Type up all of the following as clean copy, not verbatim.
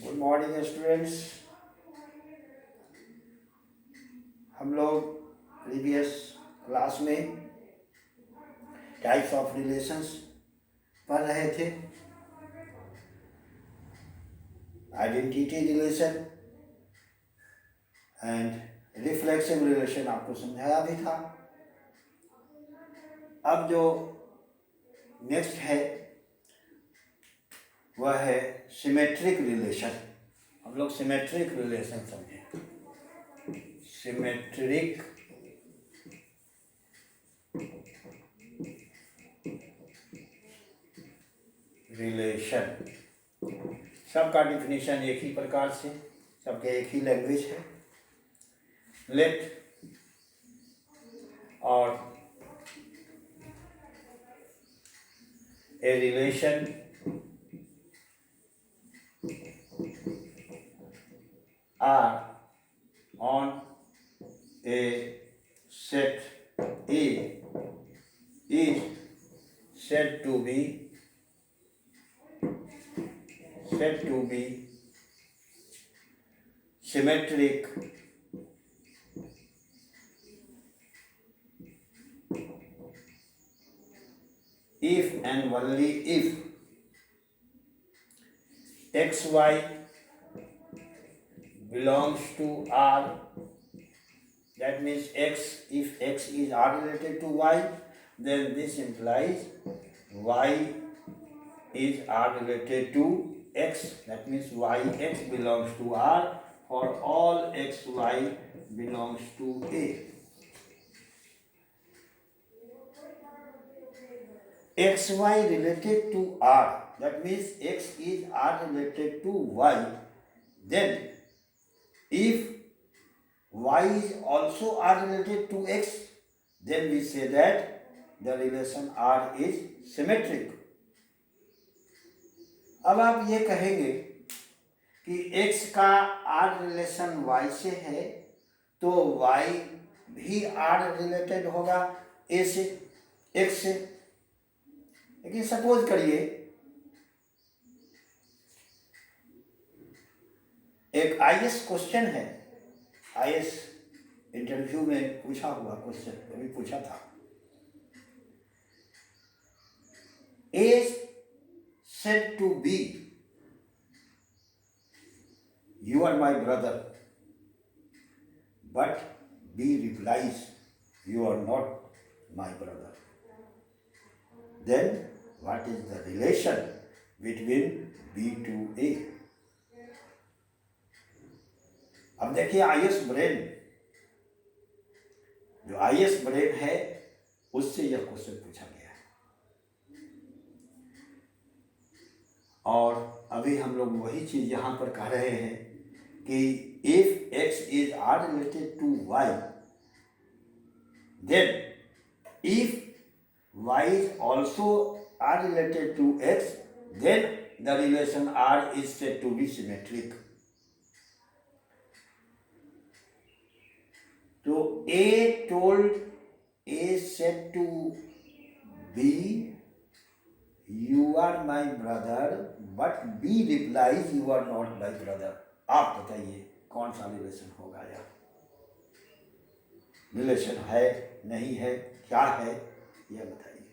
Good morning students. हम लोग previous class में टाइप्स ऑफ रिलेशंस पढ़ रहे थे। Identity relation and reflexive relation आपको समझाया भी था। अब जो नेक्स्ट है वह है सिमेट्रिक रिलेशन। हम लोग सिमेट्रिक रिलेशन समझें। सिमेट्रिक रिलेशन, सबका डिफिनीशन एक ही प्रकार से, सबके एक ही लैंग्वेज है। लेट और a relation are on a set A is said to be symmetric if and only if xy belongs to R. That means if x is R related to y, then this implies y is R related to x. That means yx belongs to R for all xy belongs to A. xy related to R, that means x is R related to y. Then if y is also R related to x, then we say that the relation R is symmetric. अब आप ये कहेंगे कि x का R relation y से है तो y भी R रिलेटेड होगा a से, x से। लेकिन सपोज करिए एक आईएएस क्वेश्चन है, आईएएस इंटरव्यू में पूछा हुआ क्वेश्चन, कभी पूछा था। A said to B, you are my brother, but B replies, you are not my brother. Then what is the relation between B to A? अब देखिए आईएएस ब्रेन, जो आईएएस ब्रेन है उससे यह क्वेश्चन पूछा गया है। और अभी हम लोग वही चीज यहां पर कह रहे हैं कि if x is R related to y, then if y is also R related to x, then the relation R is said to be symmetric. तो A said to B, you are my brother, but B replies, you are not my brother. आप बताइए कौन सा relation होगा? यह relation है, नहीं है, क्या है, यह बताइए।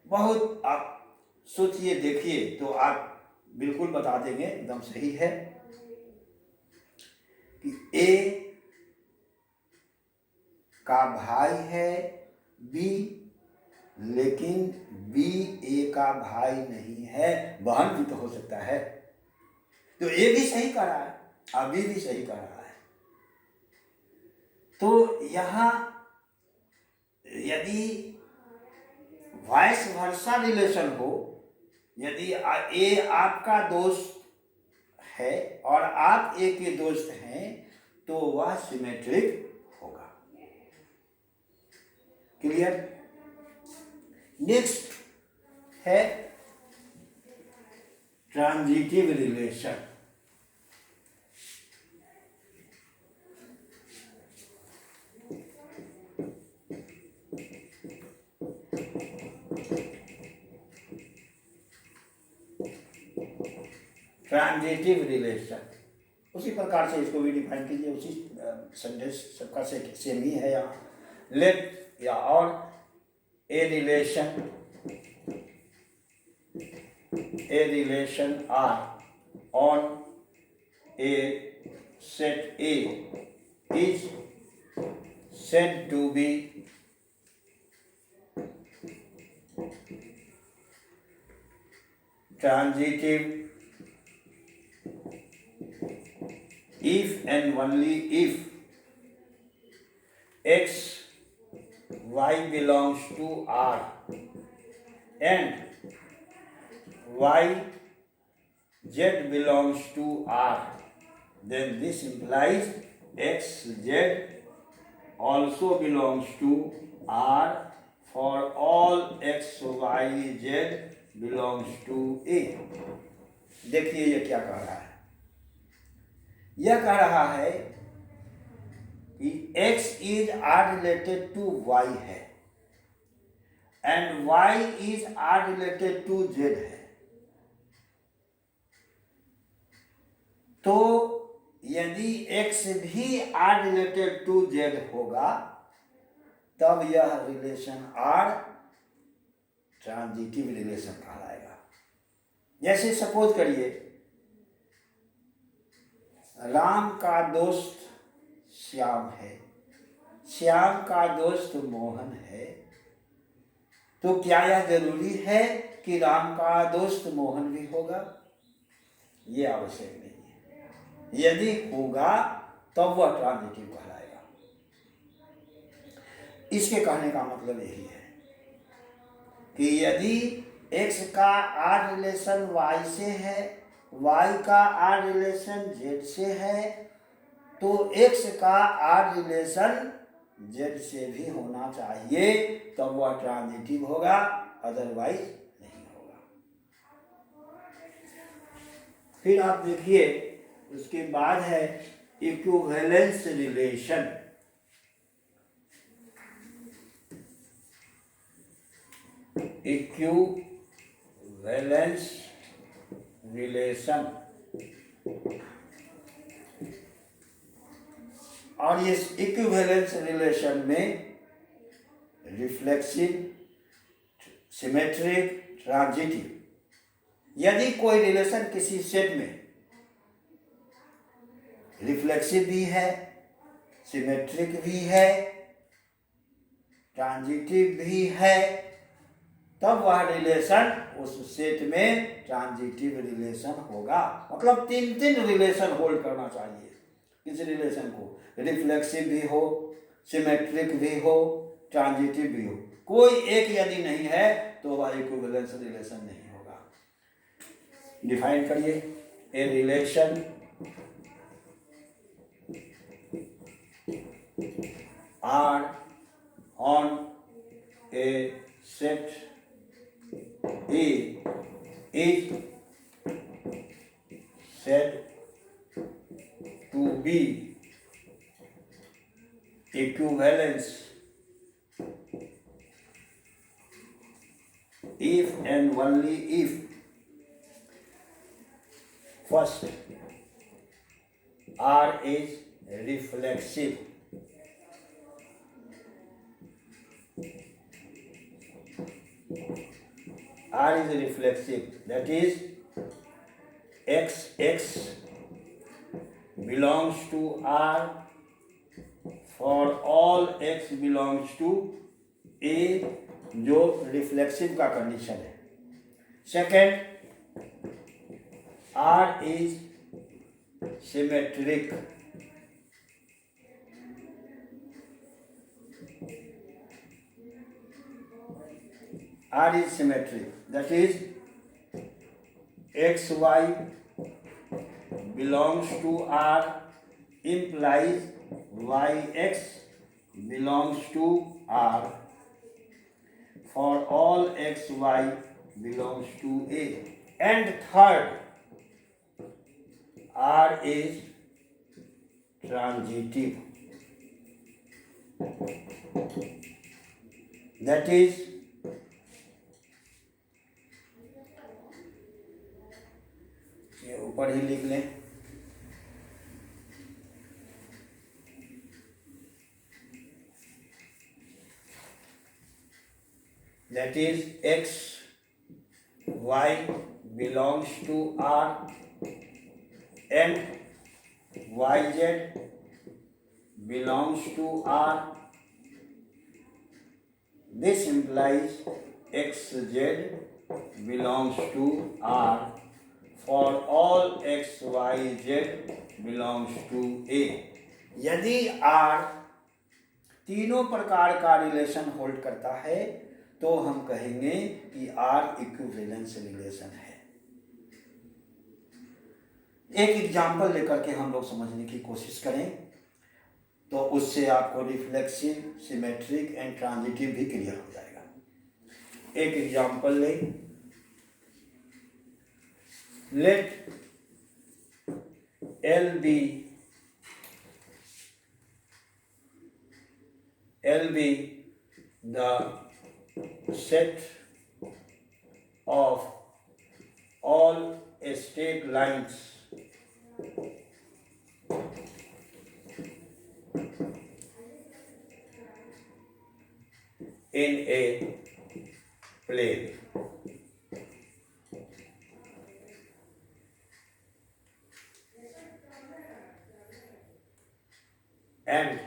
बहुत आप सोचिए, देखिए तो आप बिल्कुल बता देंगे, एकदम सही है कि A का भाई है B, लेकिन B A का भाई नहीं है, बहन भी तो हो सकता है। तो A भी सही कर रहा है और B भी सही कर रहा है। तो यहाँ यदि वाइस वर्सा रिलेशन हो, यदि A आपका दोस्त है और आप A के दोस्त हैं, तो वह सिमेट्रिक होगा। क्लियर? नेक्स्ट है ट्रांजिटिव रिलेशन। Transitive relation. उसी प्रकार से इसको भी डिफाइन कीजिए, उसी सेंटेंस सबका सेम ही है यहाँ। लेट या और a relation R on a set A is said to be transitive if and only if x, y belongs to R and y, z belongs to R. Then this implies x, z also belongs to R for all x, y, z belongs to A. देखिए ये क्या कह रहा है। यह कह रहा है कि x is R related to y है and y is R related to z है। तो यदि x भी R रिलेटेड टू z होगा तब यह रिलेशन R ट्रांजिटिव रिलेशन कहलाएगा। जैसे सपोज करिए राम का दोस्त श्याम है, श्याम का दोस्त मोहन है, तो क्या यह जरूरी है कि राम का दोस्त मोहन भी होगा? ये आवश्यक नहीं। यदि होगा तब वह ट्रांजिटिव कहलाएगा। इसके कहने का मतलब यही है कि यदि x का R रिलेशन y से है, y का R रिलेशन z से है, तो x का R रिलेशन z से भी होना चाहिए, तब वह ट्रांजिटिव होगा, अदरवाइज नहीं होगा। फिर आप देखिए उसके बाद है इक्विवेलेंस रिलेशन। इक्विवेलेंस रिलेशन, और इस इक्विवेलेंस रिलेशन में रिफ्लेक्सिव, सिमेट्रिक, ट्रांजिटिव, यदि कोई रिलेशन किसी सेट में रिफ्लेक्सिव भी है, सिमेट्रिक भी है, ट्रांजिटिव भी है, तब वह रिलेशन उस सेट में ट्रांजिटिव रिलेशन होगा। मतलब तीन रिलेशन होल्ड करना चाहिए इस रिलेशन को, रिफ्लेक्सिव भी हो, सिमेट्रिक भी हो, ट्रांजिटिव भी हो। कोई एक यदि नहीं है तो वह इक्विवेलेंस रिलेशन नहीं होगा। डिफाइन करिए a relation R on a set A is said to be equivalence if and only if first R is reflexive, R is reflexive, that is x belongs to R for all x belongs to A, जो reflexive का condition है। Second, R is symmetric, R is symmetric, that is xy belongs to R implies yx belongs to R for all xy belongs to A. And third, R is transitive, that is ये ऊपर ही लिख लें। That is x y belongs to R and yz belongs to R. This implies xz belongs to R for all x y z belongs to A. यदि R तीनों प्रकार का relation hold करता है तो हम कहेंगे कि R इक्विवेलेंस रिलेशन है। एक एग्जाम्पल लेकर के हम लोग समझने की कोशिश करें तो उससे आपको रिफ्लेक्सिव, सिमेट्रिक एंड ट्रांजिटिव भी क्लियर हो जाएगा। एक एग्जाम्पल ले, late L be the set of all straight lines in a plane. And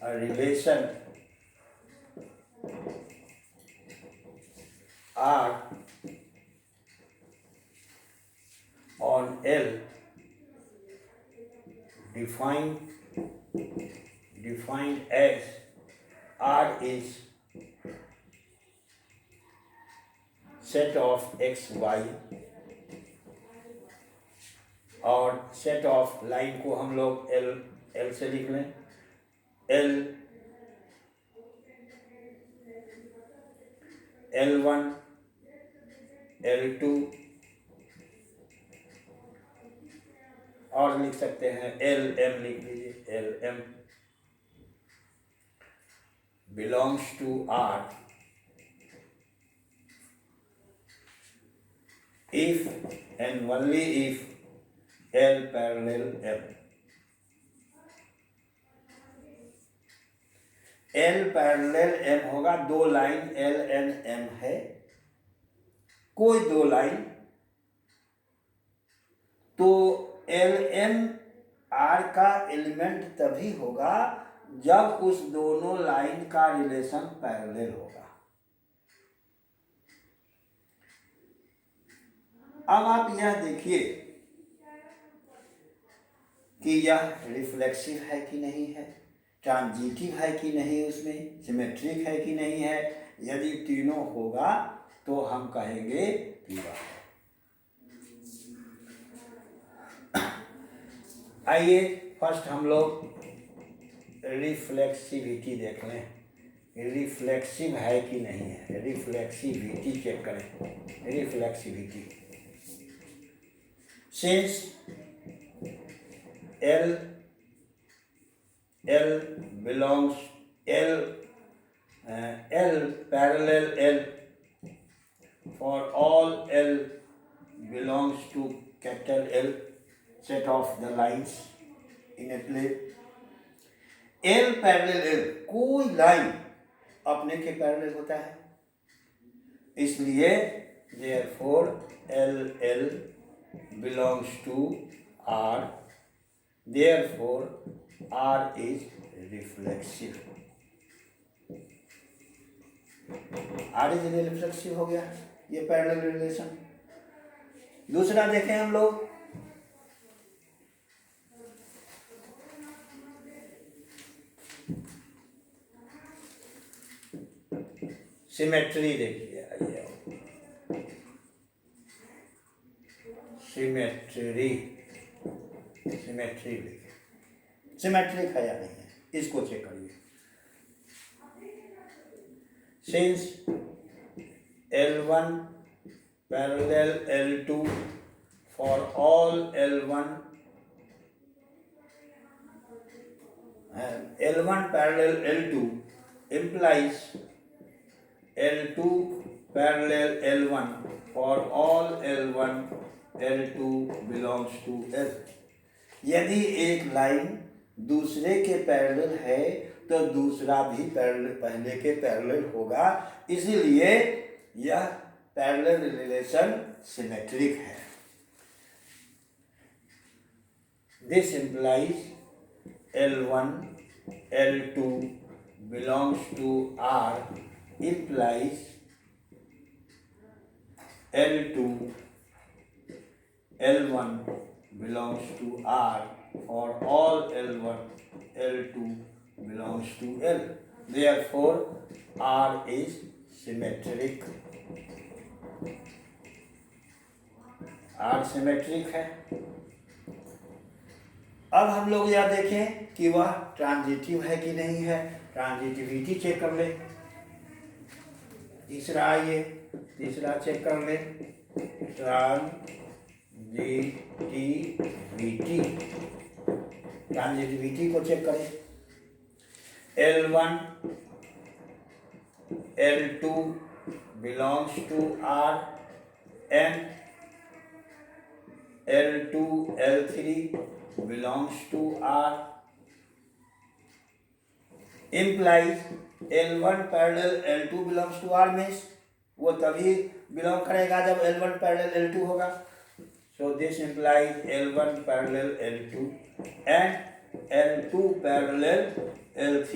a relation R on L defined as R is set of x y और set of line को हम लोग L से लिख लें। L1 L2 और लिख सकते हैं LM, लिख लीजिए LM belongs to R if and only if L parallel M. L parallel M होगा, दो लाइन L एंड M है, कोई दो लाइन, तो L M R का एलिमेंट तभी होगा जब उस दोनों लाइन का रिलेशन पैरेलल होगा। अब आप यह देखिए कि यह रिफ्लेक्सिव है कि नहीं है, ट्रांजिटिव है कि नहीं, उसमें सिमेट्रिक है कि नहीं है। यदि तीनों होगा तो हम कहेंगे कि वह है। आइए फर्स्ट हम लोग रिफ्लेक्सिविटी देख लें, रिफ्लेक्सिव है कि नहीं है। रिफ्लेक्सिविटी चेक करें। Reflexivity since L belongs L parallel L for all L belongs to capital L set of the lines in a plane. L parallel L, कोई लाइन अपने के पैरेलल होता है, इसलिए therefore L belongs to R, therefore R is reflexive. R is reflexive हो गया, ये parallel relation. दूसरा देखें हम लोग, सिमेट्री देखिए। आइए सिमेट्री देखिए, सिमेट्रिक है या नहीं है, इसको चेक करिए। Since L1 parallel L2 for all L1 L1 parallel L2 implies L2 parallel L1 for all L1 L2 belongs to L। यदि एक लाइन दूसरे के पैरेलल है तो दूसरा भी पैरेलल पहले के पैरेलल होगा, इसीलिए यह पैरेलल रिलेशन सिमेट्रिक है। This implies L1 L2 belongs to R implies L2 L1 belongs to R for all L1 L2 belongs to L। Therefore R is symmetric। R symmetric है। अब हम लोग यह देखें कि वह ट्रांजिटिव है कि नहीं है। ट्रांजिटिविटी चेक कर ले। तीसरा आइए, तीसरा चेक कर ले, ट्रांजिटिविटी को चेक करें। L1 L2 belongs to R and L2 L3 belongs to R implies L1 parallel L2 belongs to R means वो तभी बिलोंग करेगा जब L1 parallel L2 होगा। So this implies L1 parallel L2 and L2 parallel L3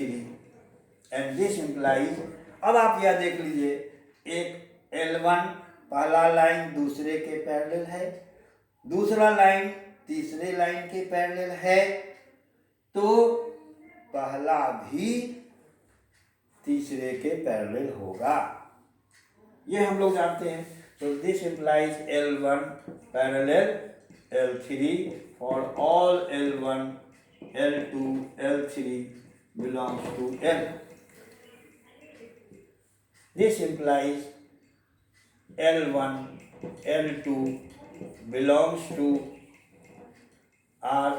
and this implies, अब आप यह देख लीजिए, एक L1 पहला लाइन दूसरे के पैरेलल है, दूसरा लाइन तीसरे लाइन के पैरेलल है, तो पहला भी तीसरे के पैरेलल होगा, ये हम लोग जानते हैं। तो this implies L1 parallel L3 for all L1 L2 L3 belongs to L। This implies L1 L2 belongs to R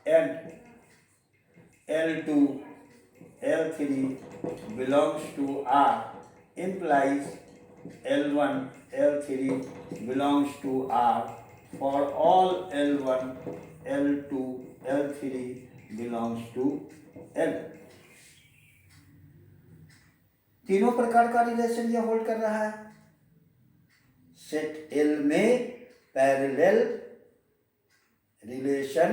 and L2 L3 belongs to R implies L1 L3 belongs to R for all L1 L2 L3 belongs to L। तीनों प्रकार का relation यह hold कर रहा है। Set L में parallel relation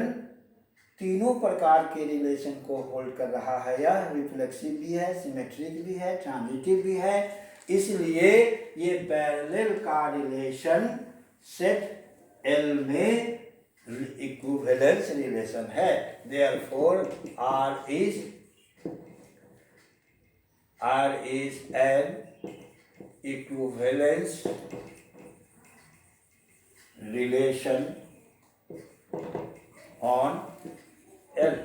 तीनों प्रकार के रिलेशन को होल्ड कर रहा है। यह रिफ्लेक्सिव भी है, सिमेट्रिक भी है, ट्रांजिटिव भी है, इसलिए ये पैरेलल का रिलेशन सेट L में इक्विवेलेंस रिलेशन है। Therefore R is an equivalence relation on L।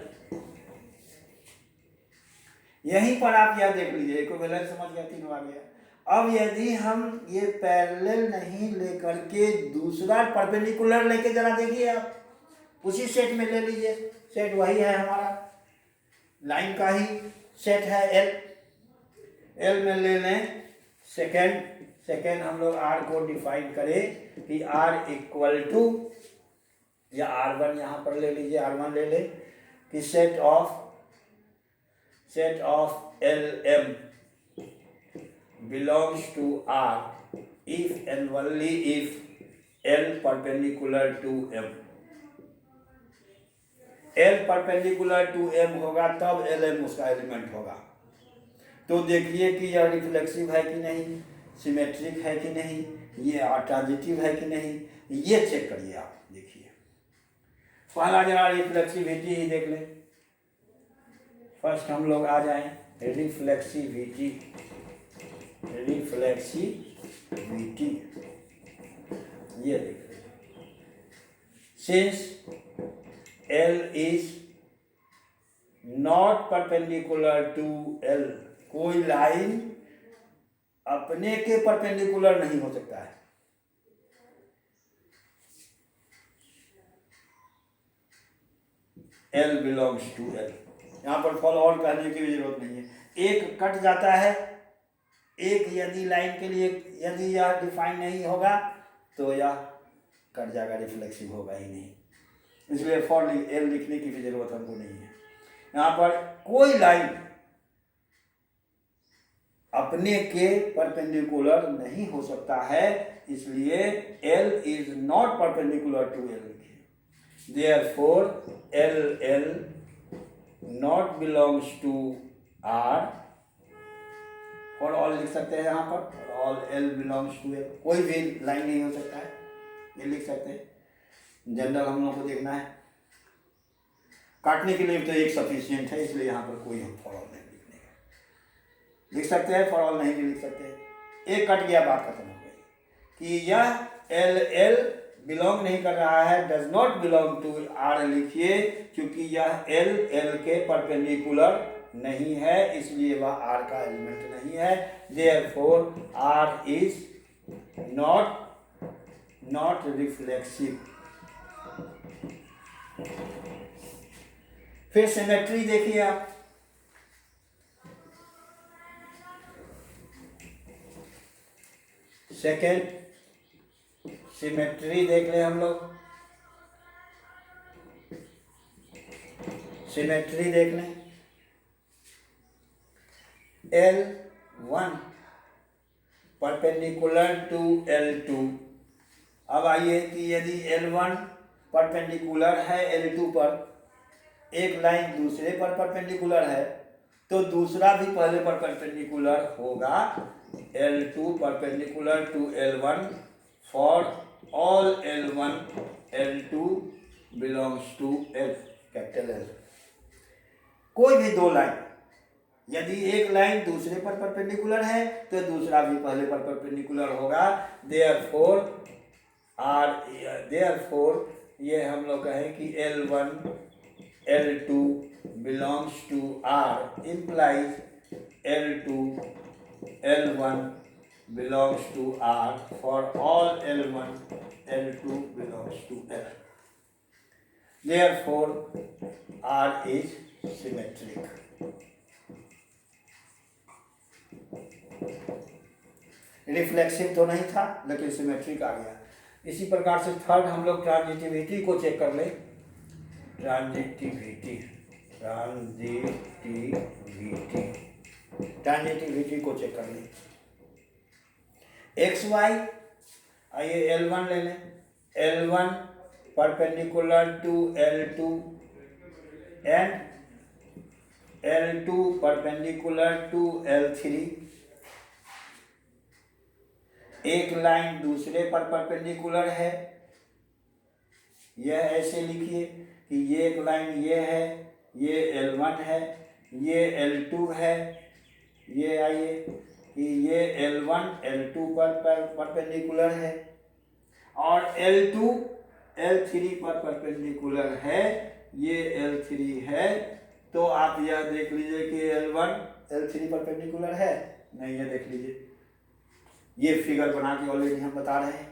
यहीं पर आप यह देख लीजिए, इक्विवेलेंस समझ गया, तीनों आ गया। अब यदि हम ये पैरेलल नहीं लेकर के दूसरा परपेंडिकुलर लेके जरा देखिए, आप उसी सेट में ले लीजिए, सेट वही है हमारा, लाइन का ही सेट है L में ले लें। सेकेंड हम लोग R को डिफाइन करें कि R इक्वल टू, या R1 यहाँ पर ले लीजिए, R1 ले ले कि set of LM belongs to R if and only if L perpendicular to M। L perpendicular to M होगा तब LM उसका एलिमेंट होगा। तो देखिए कि यह रिफ्लेक्सिव है कि नहीं, सिमेट्रिक है कि नहीं, ये ट्रांजिटिव है कि नहीं, ये चेक करिए आप। देखिए पहला जरा रिफ्लेक्सिविटी ही देख लें। फर्स्ट हम लोग आ जाएं रिफ्लेक्सिविटी। ये देख लें, since L is not perpendicular to L, कोई लाइन अपने के परपेंडिकुलर नहीं हो सकता है। L belongs to L यहाँ पर फॉर ऑल कहने की भी जरूरत नहीं है। एक कट जाता है, एक यदि लाइन के लिए यदि यह डिफाइन नहीं होगा तो यह कट जाएगा, रिफ्लेक्सिव होगा ही नहीं, इसलिए फॉर एल लिखने की भी जरूरत हमको नहीं है। यहाँ पर कोई लाइन अपने के परपेंडिकुलर नहीं हो सकता है, इसलिए L is not perpendicular to L। Therefore LL not belongs to R। For all लिख सकते हैं यहाँ पर, for all L belongs to L। कोई भी लाइन नहीं हो सकता है, ये लिख सकते हैं। जनरल हम लोग को देखना है, काटने के लिए तो एक सफिशियंट है, इसलिए यहाँ पर कोई हम फॉर ऑल नहीं लिखने का। लिख सकते हैं, फॉर ऑल नहीं भी लिख सकते हैं। एक कट गया, बात खत्म हो गई कि यह LL बिलोंग नहीं कर रहा है, does not belong to R लिखिए, क्योंकि यह L के परपेंडिकुलर नहीं है, इसलिए वह R का एलिमेंट नहीं है। Therefore R is not reflexive. फिर सिमेट्री देखिए आप, सेकेंड सिमेट्री देख लें हम लोग। सिमेट्री देख लें, L1 परपेंडिकुलर टू L2। अब आइए कि यदि L1 परपेंडिकुलर है L2 पर, एक लाइन दूसरे पर परपेंडिकुलर है, तो दूसरा भी पहले पर परपेंडिकुलर होगा। L2 perpendicular to L1 for all L1 L2 belongs to L, capital L। कोई भी दो लाइन, यदि एक लाइन दूसरे पर परपेंडिकुलर है तो दूसरा भी पहले पर परपेंडिकुलर होगा। देयरफॉर ये हम लोग कहें कि L1 L2 belongs to R implies L2 L1 belongs to R for all L1 L2 belongs to L. Therefore R is symmetric. Reflexive तो नहीं था लेकिन सिमेट्रिक आ गया। इसी प्रकार से थर्ड हम लोग ट्रांजिटिविटी को चेक कर लें। ट्रांजिटिविटी को चेक कर लें। XY, आइए L1 ले लें। L1 perpendicular to L2 and L2 perpendicular to L3। एक लाइन दूसरे पर परपेंडिकुलर है, यह ऐसे लिखिए कि ये एक लाइन ये है, ये L1 है, ये L2 है। ये आइए कि ये L1 L2 पर परपेंडिकुलर है और L2 L3 पर परपेंडिकुलर है, ये L3 है। तो आप यह देख लीजिए कि L1 L3 परपेंडिकुलर है, नहीं, ये देख लीजिए, ये फिगर बना के ऑलरेडी हम बता रहे हैं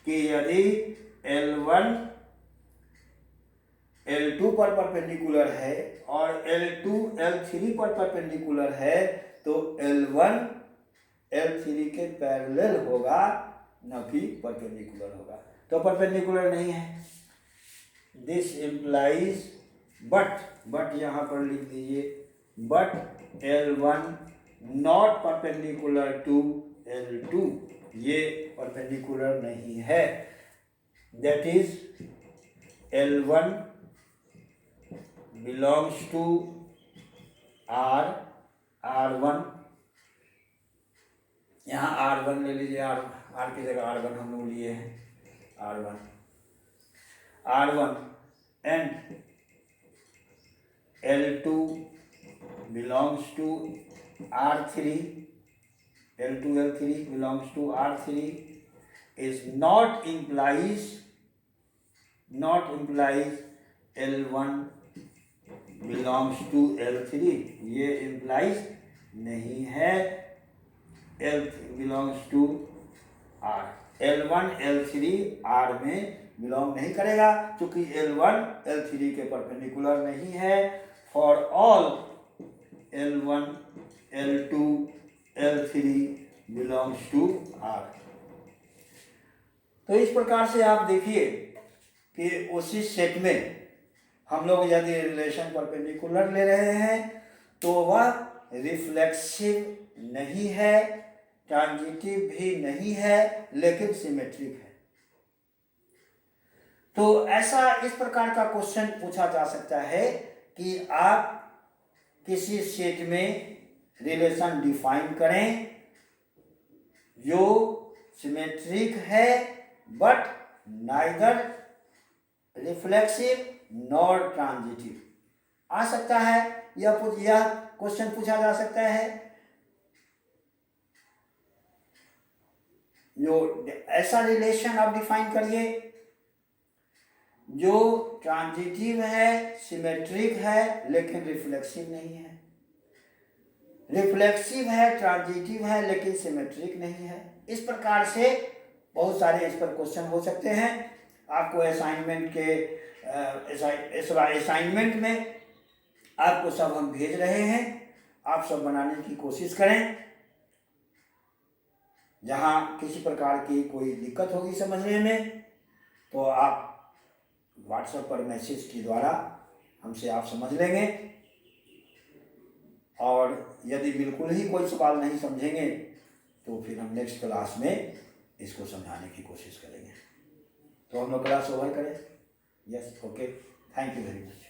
कि यदि L1 L2 पर परपेंडिकुलर है और L2 L3 पर परपेंडिकुलर है तो L1 L3 के पैरेलल होगा, न कि परपेंडिकुलर होगा। तो परपेंडिकुलर नहीं है। दिस इम्प्लाइज बट यहाँ पर लिख दीजिए, but L1 not perpendicular to L2, ये परपेंडिकुलर नहीं है। That is L1 belongs to R1। यहाँ R1 ले लीजिए, R की जगह R1 हम लोग लिए हैं, R1 and L2 belongs to R3, L2 L3 belongs to R3 is not implies L1 belongs to L3, ये implies नहीं है, L3 belongs to R। L1 L3 R में बिलोंग नहीं करेगा क्योंकि L1 L3 के परपेंडिकुलर नहीं है। for all L1, L2, L3 belongs to R। तो इस प्रकार से आप देखिए कि उसी सेट में हम लोग यदि रिलेशन परपेंडिकुलर ले रहे हैं तो वह रिफ्लेक्सिव नहीं है, ट्रांजिटिव भी नहीं है, लेकिन सिमेट्रिक है। तो ऐसा इस प्रकार का क्वेश्चन पूछा जा सकता है कि आप किसी सेट में रिलेशन डिफाइन करें जो सिमेट्रिक है but neither reflexive nor transitive. आ सकता है यह क्वेश्चन पूछा जा सकता है। जो ऐसा रिलेशन आप डिफाइन करिए जो ट्रांजिटिव है, सिमेट्रिक है, लेकिन रिफ्लेक्सिव नहीं है, रिफ्लेक्सिव है, ट्रांजिटिव है, लेकिन सिमेट्रिक नहीं है। इस प्रकार से बहुत सारे इस पर क्वेश्चन हो सकते हैं। आपको असाइनमेंट में आपको सब हम भेज रहे हैं, आप सब बनाने की कोशिश करें। जहाँ किसी प्रकार की कोई दिक्कत होगी समझने में तो आप व्हाट्सएप पर मैसेज के द्वारा हमसे आप समझ लेंगे, और यदि बिल्कुल ही कोई सवाल नहीं समझेंगे तो फिर हम नेक्स्ट क्लास में इसको समझाने की कोशिश करेंगे। तो हम लोग क्लास ओवर करें। Yes, okay, thank you very much.